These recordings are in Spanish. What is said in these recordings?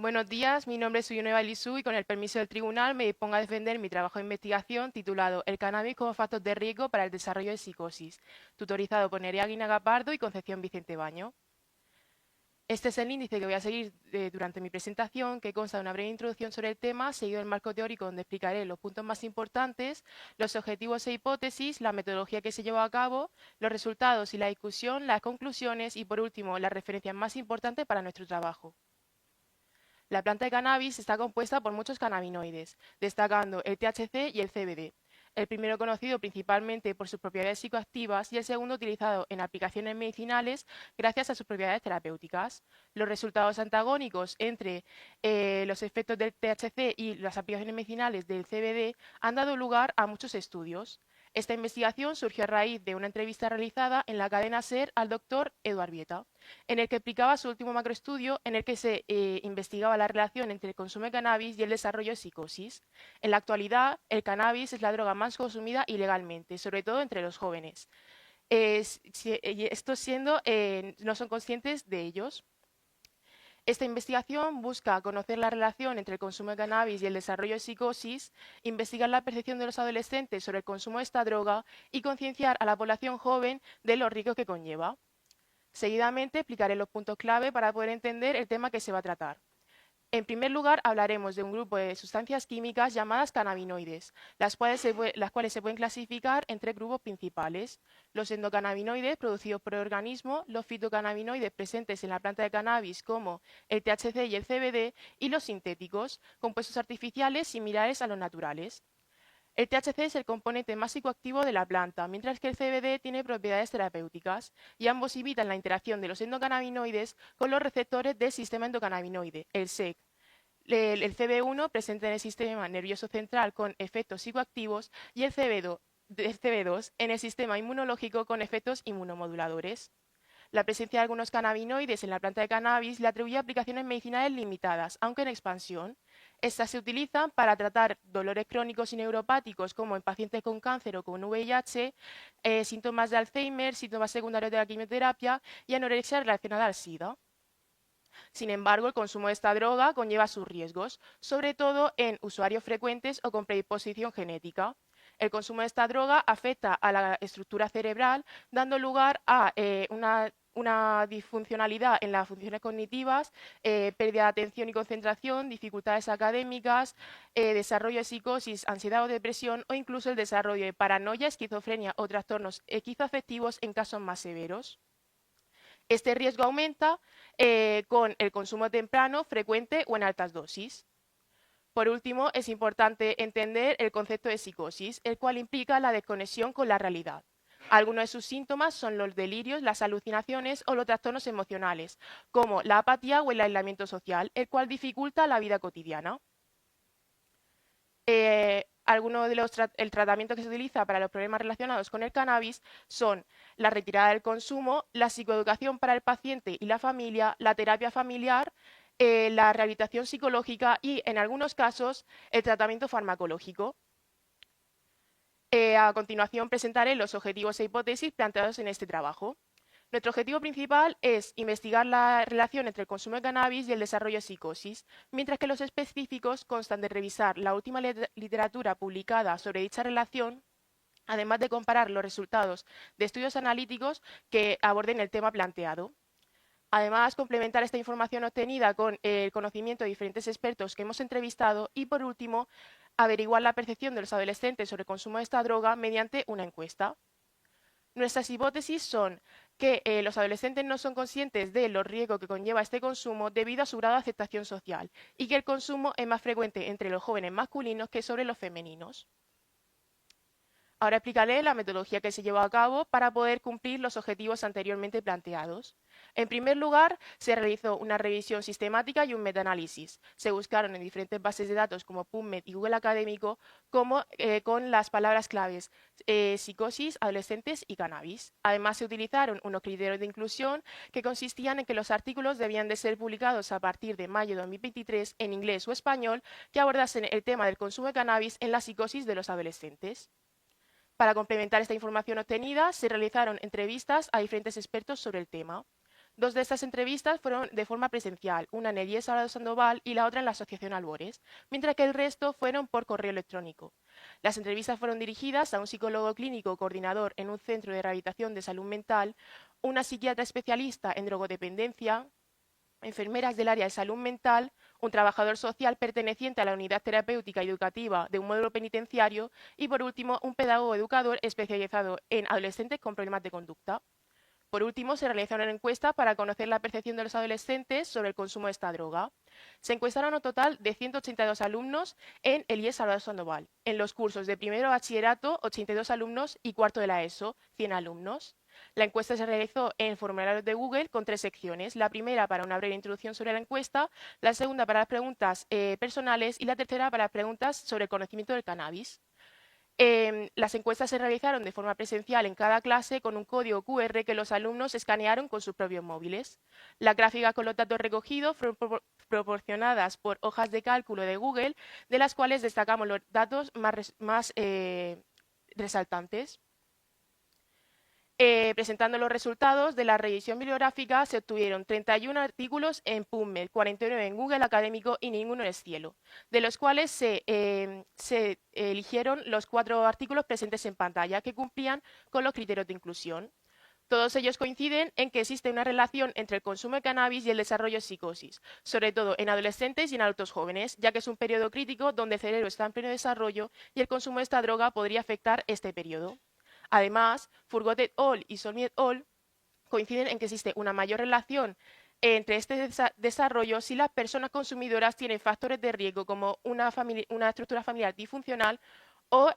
Buenos días, mi nombre es Suyuneva Lisu y con el permiso del tribunal me dispongo a defender mi trabajo de investigación titulado El cannabis como factor de riesgo para el desarrollo de psicosis, tutorizado por Nerea Guinaga Pardo y Concepción Vicente Baño. Este es el índice que voy a seguir durante mi presentación, que consta de una breve introducción sobre el tema, seguido del marco teórico donde explicaré los puntos más importantes, los objetivos e hipótesis, la metodología que se llevó a cabo, los resultados y la discusión, las conclusiones y, por último, las referencias más importantes para nuestro trabajo. La planta de cannabis está compuesta por muchos cannabinoides, destacando el THC y el CBD. El primero conocido principalmente por sus propiedades psicoactivas y el segundo utilizado en aplicaciones medicinales gracias a sus propiedades terapéuticas. Los resultados antagónicos entre los efectos del THC y las aplicaciones medicinales del CBD han dado lugar a muchos estudios. Esta investigación surgió a raíz de una entrevista realizada en la cadena SER al doctor Eduard Vieta, en el que explicaba su último macroestudio en el que se investigaba la relación entre el consumo de cannabis y el desarrollo de psicosis. En la actualidad, el cannabis es la droga más consumida ilegalmente, sobre todo entre los jóvenes. Esto siendo, no son conscientes de ellos. Esta investigación busca conocer la relación entre el consumo de cannabis y el desarrollo de psicosis, investigar la percepción de los adolescentes sobre el consumo de esta droga y concienciar a la población joven de los riesgos que conlleva. Seguidamente explicaré los puntos clave para poder entender el tema que se va a tratar. En primer lugar, hablaremos de un grupo de sustancias químicas llamadas cannabinoides, las cuales se pueden clasificar en tres grupos principales: los endocannabinoides producidos por el organismo, los fitocannabinoides presentes en la planta de cannabis como el THC y el CBD, y los sintéticos, compuestos artificiales similares a los naturales. El THC es el componente más psicoactivo de la planta, mientras que el CBD tiene propiedades terapéuticas, y ambos evitan la interacción de los endocannabinoides con los receptores del sistema endocannabinoide, el SEC. El CB1 presente en el sistema nervioso central con efectos psicoactivos y el CB2 en el sistema inmunológico con efectos inmunomoduladores. La presencia de algunos cannabinoides en la planta de cannabis le atribuye aplicaciones medicinales limitadas, aunque en expansión. Estas se utilizan para tratar dolores crónicos y neuropáticos, como en pacientes con cáncer o con VIH, síntomas de Alzheimer, síntomas secundarios de la quimioterapia y anorexia relacionada al SIDA. Sin embargo, el consumo de esta droga conlleva sus riesgos, sobre todo en usuarios frecuentes o con predisposición genética. El consumo de esta droga afecta a la estructura cerebral, dando lugar a una disfuncionalidad en las funciones cognitivas, pérdida de atención y concentración, dificultades académicas, desarrollo de psicosis, ansiedad o depresión, o incluso el desarrollo de paranoia, esquizofrenia o trastornos esquizoafectivos en casos más severos. Este riesgo aumenta con el consumo temprano, frecuente o en altas dosis. Por último, es importante entender el concepto de psicosis, el cual implica la desconexión con la realidad. Algunos de sus síntomas son los delirios, las alucinaciones o los trastornos emocionales, como la apatía o el aislamiento social, el cual dificulta la vida cotidiana. El tratamiento que se utiliza para los problemas relacionados con el cannabis son la retirada del consumo, la psicoeducación para el paciente y la familia, la terapia familiar, la rehabilitación psicológica y, en algunos casos, el tratamiento farmacológico. A continuación presentaré los objetivos e hipótesis planteados en este trabajo. Nuestro objetivo principal es investigar la relación entre el consumo de cannabis y el desarrollo de psicosis, mientras que los específicos constan de revisar la última literatura publicada sobre dicha relación, además de comparar los resultados de estudios analíticos que aborden el tema planteado. Además, complementar esta información obtenida con el conocimiento de diferentes expertos que hemos entrevistado y, por último, averiguar la percepción de los adolescentes sobre el consumo de esta droga mediante una encuesta. Nuestras hipótesis son que los adolescentes no son conscientes de los riesgos que conlleva este consumo debido a su grado de aceptación social y que el consumo es más frecuente entre los jóvenes masculinos que sobre los femeninos. Ahora explicaré la metodología que se llevó a cabo para poder cumplir los objetivos anteriormente planteados. En primer lugar, se realizó una revisión sistemática y un metaanálisis. Se buscaron en diferentes bases de datos como PubMed y Google Académico con las palabras claves psicosis, adolescentes y cannabis. Además, se utilizaron unos criterios de inclusión que consistían en que los artículos debían de ser publicados a partir de mayo de 2023 en inglés o español que abordasen el tema del consumo de cannabis en la psicosis de los adolescentes. Para complementar esta información obtenida, se realizaron entrevistas a diferentes expertos sobre el tema. Dos de estas entrevistas fueron de forma presencial, una en el IES Álvaro Sandoval y la otra en la Asociación Albores, mientras que el resto fueron por correo electrónico. Las entrevistas fueron dirigidas a un psicólogo clínico coordinador en un centro de rehabilitación de salud mental, una psiquiatra especialista en drogodependencia, enfermeras del área de salud mental, un trabajador social perteneciente a la unidad terapéutica y educativa de un módulo penitenciario y, por último, un pedagogo educador especializado en adolescentes con problemas de conducta. Por último, se realizó una encuesta para conocer la percepción de los adolescentes sobre el consumo de esta droga. Se encuestaron un total de 182 alumnos en el IES Álvaro Sandoval. En los cursos de primero de bachillerato, 82 alumnos y cuarto de la ESO, 100 alumnos. La encuesta se realizó en formularios de Google con 3 secciones. La primera para una breve introducción sobre la encuesta, la segunda para las preguntas personales y la tercera para las preguntas sobre el conocimiento del cannabis. Las encuestas se realizaron de forma presencial en cada clase con un código QR que los alumnos escanearon con sus propios móviles. Las gráficas con los datos recogidos fueron proporcionadas por hojas de cálculo de Google, de las cuales destacamos los datos más resaltantes. Presentando los resultados de la revisión bibliográfica, se obtuvieron 31 artículos en PubMed, 49 en Google Académico y ninguno en Scielo, de los cuales se eligieron los 4 artículos presentes en pantalla, que cumplían con los criterios de inclusión. Todos ellos coinciden en que existe una relación entre el consumo de cannabis y el desarrollo de psicosis, sobre todo en adolescentes y en adultos jóvenes, ya que es un periodo crítico donde el cerebro está en pleno desarrollo y el consumo de esta droga podría afectar este periodo. Además, Furgot et al. Y Solmi et al. Coinciden en que existe una mayor relación entre este desarrollo si las personas consumidoras tienen factores de riesgo como una estructura familiar disfuncional o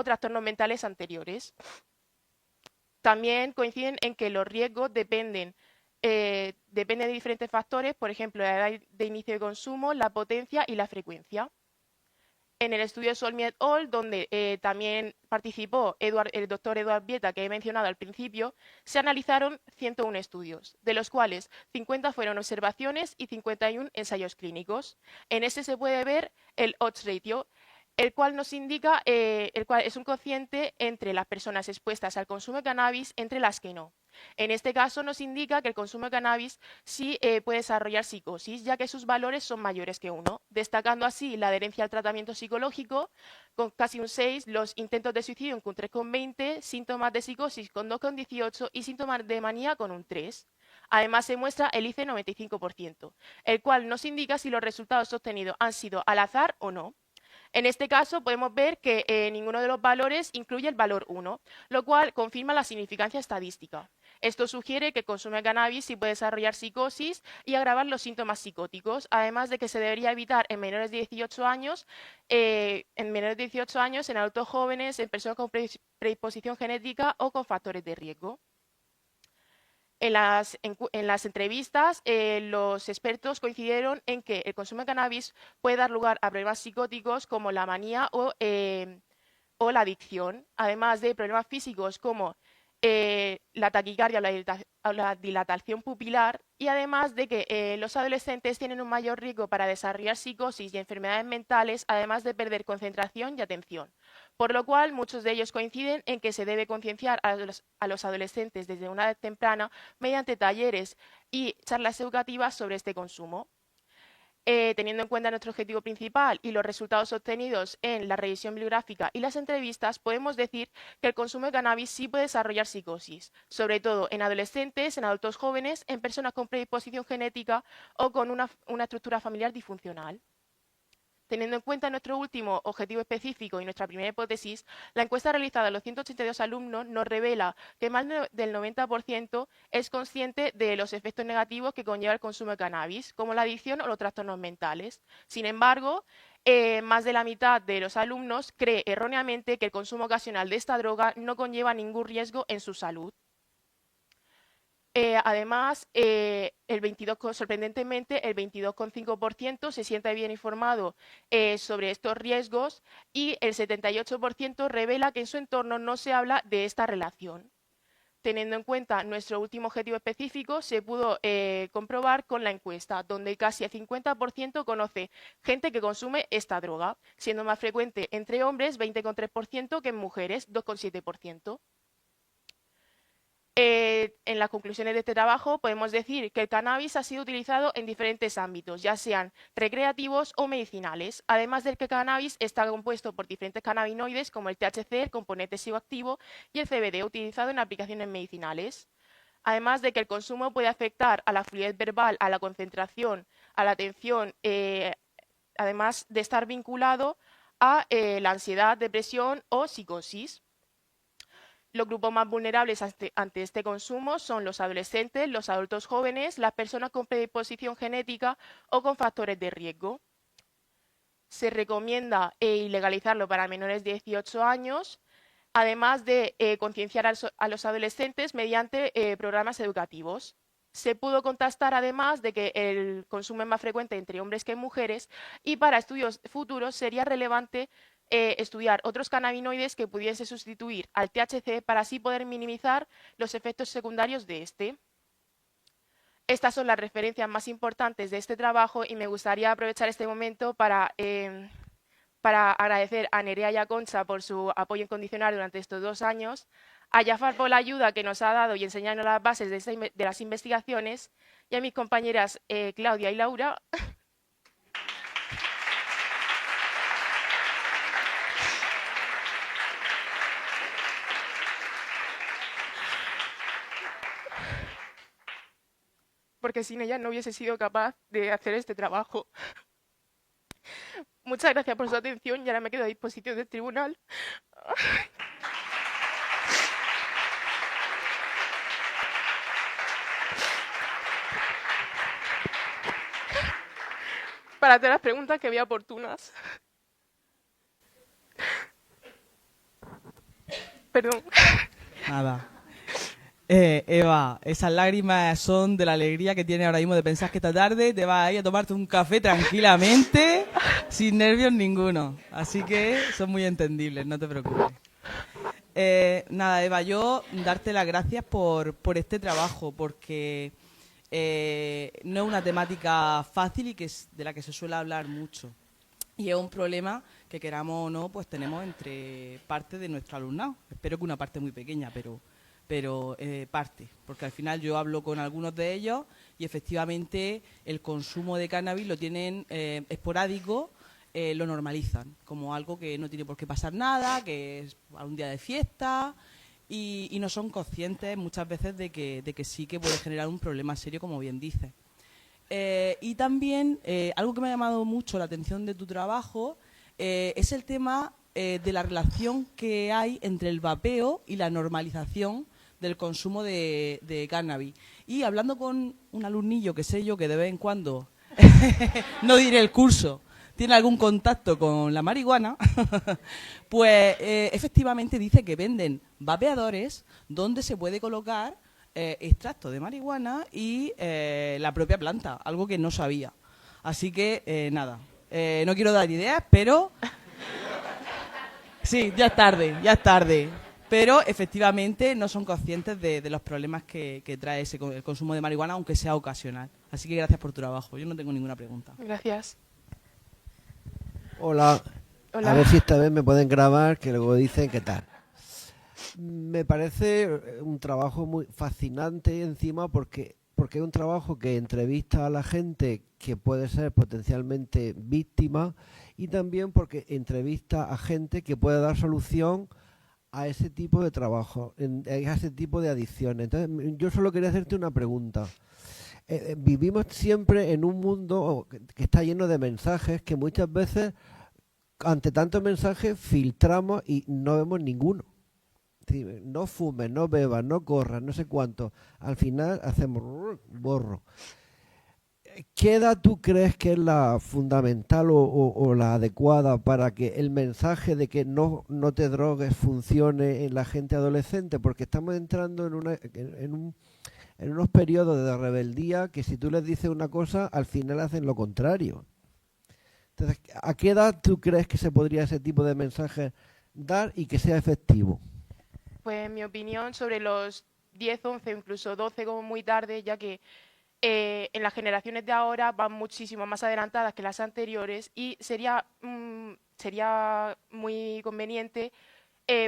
trastornos mentales anteriores. También coinciden en que los riesgos dependen de diferentes factores, por ejemplo, la edad de inicio de consumo, la potencia y la frecuencia. En el estudio de Solmi et al., donde también participó el doctor Eduard Vieta, que he mencionado al principio, se analizaron 101 estudios, de los cuales 50 fueron observaciones y 51 ensayos clínicos. En este se puede ver el odds ratio, el cual nos indica, el cual es un cociente entre las personas expuestas al consumo de cannabis entre las que no. En este caso nos indica que el consumo de cannabis sí puede desarrollar psicosis, ya que sus valores son mayores que 1, destacando así la adherencia al tratamiento psicológico con casi un 6, los intentos de suicidio con 3,20, síntomas de psicosis con 2,18 y síntomas de manía con un 3. Además se muestra el IC 95%, el cual nos indica si los resultados obtenidos han sido al azar o no. En este caso podemos ver que ninguno de los valores incluye el valor 1, lo cual confirma la significancia estadística. Esto sugiere que el consumo de cannabis sí puede desarrollar psicosis y agravar los síntomas psicóticos, además de que se debería evitar en menores de 18 años, en adultos jóvenes, en personas con predisposición genética o con factores de riesgo. En las entrevistas, los expertos coincidieron en que el consumo de cannabis puede dar lugar a problemas psicóticos como la manía o la adicción, además de problemas físicos como la taquicardia o la dilatación pupilar, y además de que los adolescentes tienen un mayor riesgo para desarrollar psicosis y enfermedades mentales, además de perder concentración y atención. Por lo cual, muchos de ellos coinciden en que se debe concienciar a los adolescentes desde una edad temprana mediante talleres y charlas educativas sobre este consumo. Teniendo en cuenta nuestro objetivo principal y los resultados obtenidos en la revisión bibliográfica y las entrevistas, podemos decir que el consumo de cannabis sí puede desarrollar psicosis, sobre todo en adolescentes, en adultos jóvenes, en personas con predisposición genética o con una estructura familiar disfuncional. Teniendo en cuenta nuestro último objetivo específico y nuestra primera hipótesis, la encuesta realizada a los 182 alumnos nos revela que más del 90% es consciente de los efectos negativos que conlleva el consumo de cannabis, como la adicción o los trastornos mentales. Sin embargo, más de la mitad de los alumnos cree erróneamente que el consumo ocasional de esta droga no conlleva ningún riesgo en su salud. Además, sorprendentemente, el 22,5% se siente bien informado sobre estos riesgos y el 78% revela que en su entorno no se habla de esta relación. Teniendo en cuenta nuestro último objetivo específico, se pudo comprobar con la encuesta, donde casi el 50% conoce gente que consume esta droga, siendo más frecuente entre hombres, 20,3%, que en mujeres, 2,7%. En las conclusiones de este trabajo podemos decir que el cannabis ha sido utilizado en diferentes ámbitos, ya sean recreativos o medicinales, además del que el cannabis está compuesto por diferentes cannabinoides como el THC, el componente psicoactivo, y el CBD, utilizado en aplicaciones medicinales. Además de que el consumo puede afectar a la fluidez verbal, a la concentración, a la atención, además de estar vinculado a la ansiedad, depresión o psicosis. Los grupos más vulnerables ante este consumo son los adolescentes, los adultos jóvenes, las personas con predisposición genética o con factores de riesgo. Se recomienda ilegalizarlo para menores de 18 años, además de concienciar a los adolescentes mediante programas educativos. Se pudo contrastar además de que el consumo es más frecuente entre hombres que mujeres y para estudios futuros sería relevante estudiar otros cannabinoides que pudiese sustituir al THC para así poder minimizar los efectos secundarios de este. Estas son las referencias más importantes de este trabajo y me gustaría aprovechar este momento para agradecer a Nerea y a Concha por su apoyo incondicional durante estos 2 años, a Jafar por la ayuda que nos ha dado y enseñarnos las bases de las investigaciones, y a mis compañeras Claudia y Laura. Porque sin ellas no hubiese sido capaz de hacer este trabajo. Muchas gracias por su atención y ahora me quedo a disposición del tribunal. Para hacer las preguntas que vea oportunas. Perdón. Nada. Eva, esas lágrimas son de la alegría que tienes ahora mismo de pensar que esta tarde te vas a ir a tomarte un café tranquilamente, sin nervios ninguno. Así que son muy entendibles, no te preocupes. Nada, Eva, yo darte las gracias por este trabajo, porque no es una temática fácil y que es de la que se suele hablar mucho. Y es un problema que, queramos o no, pues tenemos entre parte de nuestro alumnado. Espero que una parte muy pequeña, pero parte, porque al final yo hablo con algunos de ellos y efectivamente el consumo de cannabis lo tienen esporádico, lo normalizan como algo que no tiene por qué pasar nada, que es un día de fiesta y no son conscientes muchas veces de que sí que puede generar un problema serio, como bien dices. Y también algo que me ha llamado mucho la atención de tu trabajo es el tema de la relación que hay entre el vapeo y la normalización del consumo de cannabis. Y hablando con un alumnillo que sé yo que de vez en cuando, no diré el curso, tiene algún contacto con la marihuana, pues efectivamente dice que venden vapeadores donde se puede colocar extracto de marihuana y la propia planta, algo que no sabía. Así que nada, no quiero dar ideas, pero sí, ya es tarde. Pero efectivamente no son conscientes de los problemas que trae el consumo de marihuana, aunque sea ocasional. Así que gracias por tu trabajo. Yo no tengo ninguna pregunta. Gracias. Hola. Hola. A ver si esta vez me pueden grabar, que luego dicen qué tal. Me parece un trabajo muy fascinante encima porque es un trabajo que entrevista a la gente que puede ser potencialmente víctima y también porque entrevista a gente que puede dar solución a ese tipo de trabajo, a ese tipo de adicciones. Entonces, yo solo quería hacerte una pregunta. Vivimos siempre en un mundo que está lleno de mensajes que muchas veces, ante tantos mensajes, filtramos y no vemos ninguno. Sí, no fumes, no bebas, no corras, no sé cuánto. Al final hacemos borro. ¿Qué edad tú crees que es la fundamental o la adecuada para que el mensaje de que no te drogues funcione en la gente adolescente? Porque estamos entrando en unos periodos de rebeldía que si tú les dices una cosa, al final hacen lo contrario. Entonces, ¿a qué edad tú crees que se podría ese tipo de mensaje dar y que sea efectivo? Pues mi opinión sobre los 10, 11, incluso 12 como muy tarde, ya que en las generaciones de ahora van muchísimo más adelantadas que las anteriores y sería muy conveniente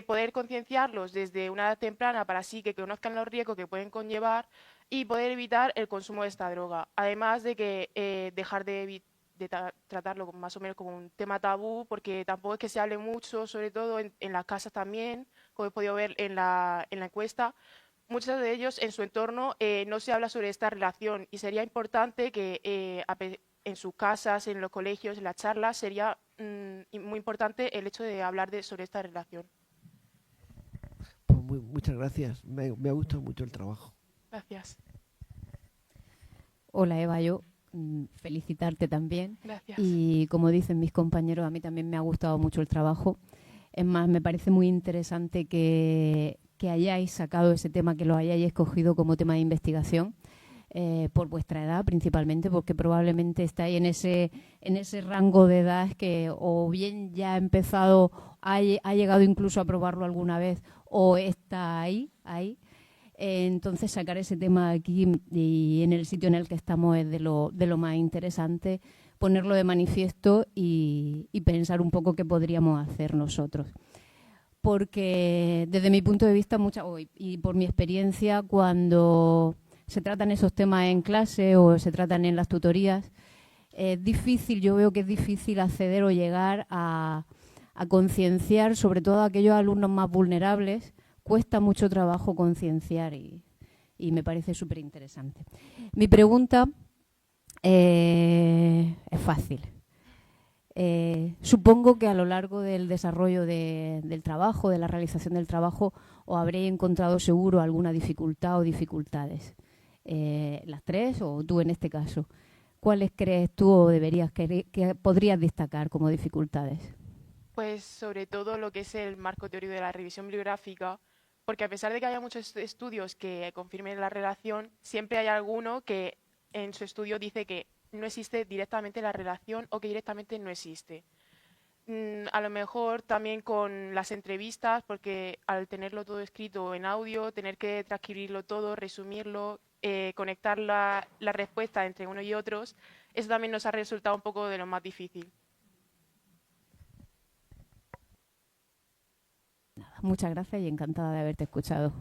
poder concienciarlos desde una edad temprana para así que conozcan los riesgos que pueden conllevar y poder evitar el consumo de esta droga. Además de que dejar de tratarlo más o menos como un tema tabú, porque tampoco es que se hable mucho, sobre todo en las casas también, como he podido ver en la encuesta. Muchos de ellos en su entorno no se habla sobre esta relación y sería importante que en sus casas, en los colegios, en las charlas, sería muy importante el hecho de hablar sobre esta relación. Pues muchas gracias. Me ha gustado mucho el trabajo. Gracias. Hola Eva, yo felicitarte también. Gracias. Y como dicen mis compañeros, a mí también me ha gustado mucho el trabajo. Es más, me parece muy interesante que hayáis sacado ese tema, que lo hayáis escogido como tema de investigación, por vuestra edad principalmente, porque probablemente estáis en ese rango de edad que o bien ya ha empezado, ha llegado incluso a probarlo alguna vez, o está ahí. Entonces sacar ese tema aquí y en el sitio en el que estamos es de lo más interesante, ponerlo de manifiesto y pensar un poco qué podríamos hacer nosotros. Porque desde mi punto de vista y por mi experiencia, cuando se tratan esos temas en clase o se tratan en las tutorías, es difícil, yo veo que es difícil acceder o llegar a concienciar, sobre todo a aquellos alumnos más vulnerables. Cuesta mucho trabajo concienciar y me parece súper interesante. Mi pregunta es fácil. Supongo que a lo largo del desarrollo del trabajo, de la realización del trabajo, os habréis encontrado seguro alguna dificultad o dificultades. Las tres o tú en este caso. ¿Cuáles crees tú o que podrías destacar como dificultades? Pues sobre todo lo que es el marco teórico de la revisión bibliográfica, porque a pesar de que haya muchos estudios que confirmen la relación, siempre hay alguno que en su estudio dice que no existe directamente la relación o que directamente no existe. A lo mejor también con las entrevistas, porque al tenerlo todo escrito en audio, tener que transcribirlo todo, resumirlo, conectar la respuesta entre uno y otros, eso también nos ha resultado un poco de lo más difícil. Muchas gracias y encantada de haberte escuchado.